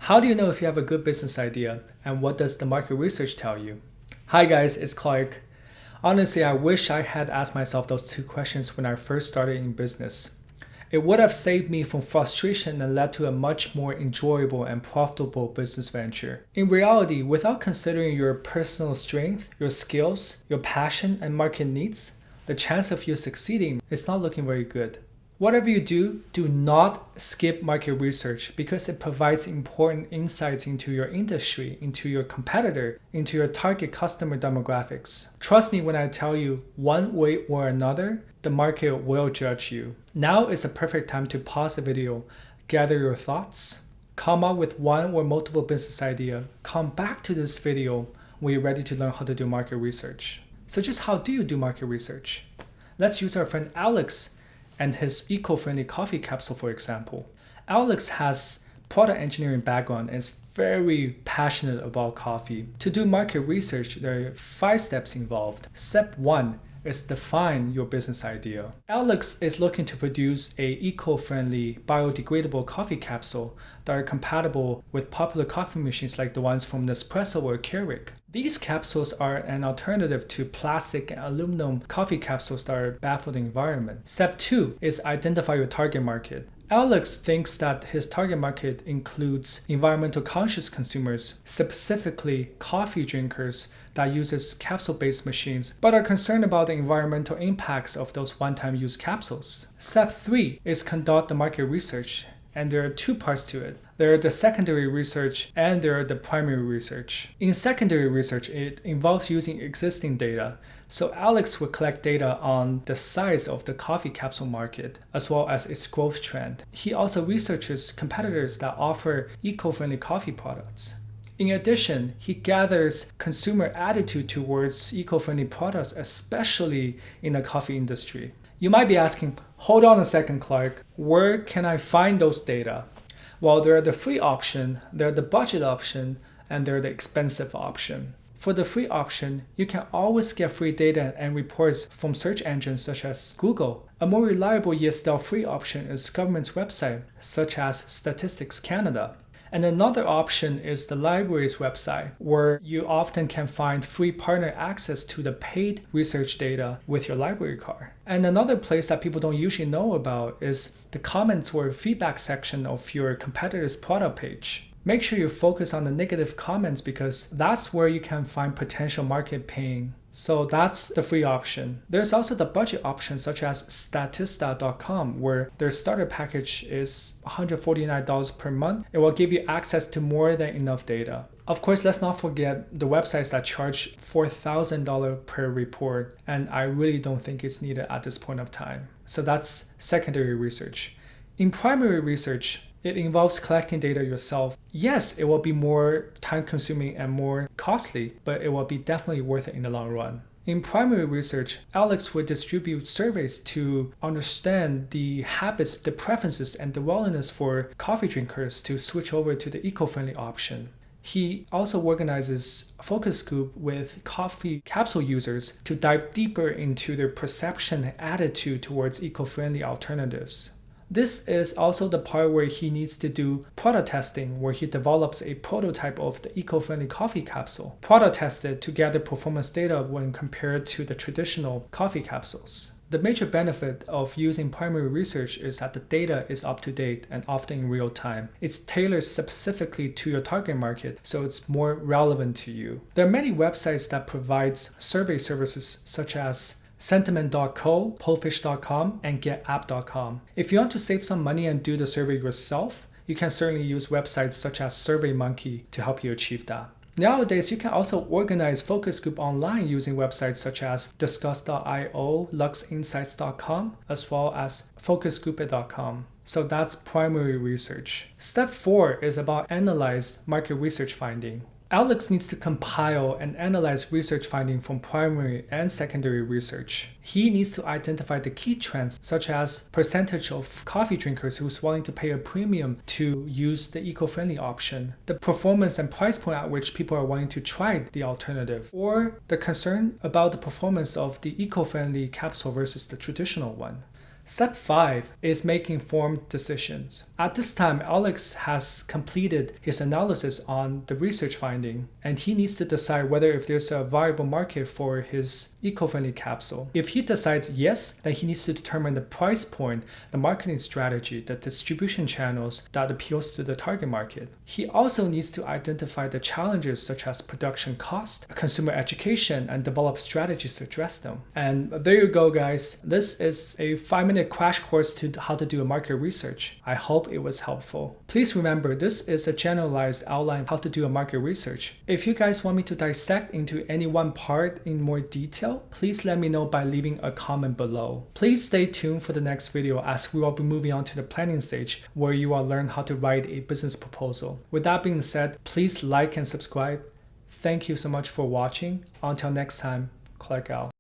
How do you know if you have a good business idea, and what does the market research tell you? Hi guys, it's Clark. Honestly, I wish I had asked myself those two questions when I first started in business. It would have saved me from frustration and led to a much more enjoyable and profitable business venture. In reality, without considering your personal strength, your skills, your passion, and market needs, the chance of you succeeding is not looking very good. Whatever you do, do not skip market research because it provides important insights into your industry, into your competitor, into your target customer demographics. Trust me when I tell you, one way or another, the market will judge you. Now is a perfect time to pause the video, gather your thoughts, come up with one or multiple business idea, come back to this video when you're ready to learn how to do market research. So just how do you do market research? Let's use our friend Alex and his eco-friendly coffee capsule, for example. Alex has product engineering background and is very passionate about coffee. To do market research, there are 5 steps involved. Step 1 is define your business idea. Alex is looking to produce a eco-friendly, biodegradable coffee capsule that are compatible with popular coffee machines like the ones from Nespresso or Keurig. These capsules are an alternative to plastic and aluminum coffee capsules that are bad for the environment. Step 2 is identify your target market. Alex thinks that his target market includes environmental conscious consumers, specifically coffee drinkers that uses capsule-based machines but are concerned about the environmental impacts of those one-time use capsules. Step 3 is conduct the market research, and there are 2 parts to it. There are the secondary research and there are the primary research. In secondary research, it involves using existing data. So Alex will collect data on the size of the coffee capsule market as well as its growth trend. He also researches competitors that offer eco-friendly coffee products. In addition, he gathers consumer attitude towards eco-friendly products, especially in the coffee industry. You might be asking, hold on a second, Clark, where can I find those data? Well, there are the free option, there are the budget option, and there are the expensive option. For the free option, you can always get free data and reports from search engines such as Google. A more reliable yet still free option is government's website, such as Statistics Canada. And another option is the library's website, where you often can find free partner access to the paid research data with your library card. And another place that people don't usually know about is the comments or feedback section of your competitor's product page. Make sure you focus on the negative comments because that's where you can find potential market pain. So that's the free option. There's also the budget option such as Statista.com, where their starter package is $149 per month. It will give you access to more than enough data. Of course, let's not forget the websites that charge $4,000 per report, and I really don't think it's needed at this point of time. So that's secondary research. In primary research, it involves collecting data yourself. Yes, it will be more time-consuming and more costly, but it will be definitely worth it in the long run. In primary research, Alex would distribute surveys to understand the habits, the preferences, and the willingness for coffee drinkers to switch over to the eco-friendly option. He also organizes a focus group with coffee capsule users to dive deeper into their perception and attitude towards eco-friendly alternatives. This is also the part where he needs to do product testing, where he develops a prototype of the eco-friendly coffee capsule, product tested to gather performance data when compared to the traditional coffee capsules. The major benefit of using primary research is that the data is up to date and often in real time. It's tailored specifically to your target market, so it's more relevant to you. There are many websites that provide survey services such as Sentiment.co, Pollfish.com, and GetApp.com. If you want to save some money and do the survey yourself, you can certainly use websites such as SurveyMonkey to help you achieve that. Nowadays, you can also organize focus group online using websites such as Discuss.io, LuxInsights.com, as well as FocusGroup.com. So that's primary research. Step 4 is about analyze market research finding. Alex needs to compile and analyze research finding from primary and secondary research. He needs to identify the key trends, such as percentage of coffee drinkers who's willing to pay a premium to use the eco-friendly option, the performance and price point at which people are willing to try the alternative, or the concern about the performance of the eco-friendly capsule versus the traditional one. Step 5 is making informed decisions. At this time, Alex has completed his analysis on the research finding, and he needs to decide whether if there's a viable market for his eco-friendly capsule. If he decides yes, then he needs to determine the price point, the marketing strategy, the distribution channels that appeals to the target market. He also needs to identify the challenges such as production cost, consumer education, and develop strategies to address them. And there you go, guys. This is a 5-minute crash course to how to do a market research. I hope it was helpful. Please remember, this is a generalized outline of how to do a market research. If you guys want me to dissect into any one part in more detail, please let me know by leaving a comment below. Please stay tuned for the next video as we will be moving on to the planning stage where you will learn how to write a business proposal. With that being said, please like and subscribe. Thank you so much for watching. Until next time, Clark out.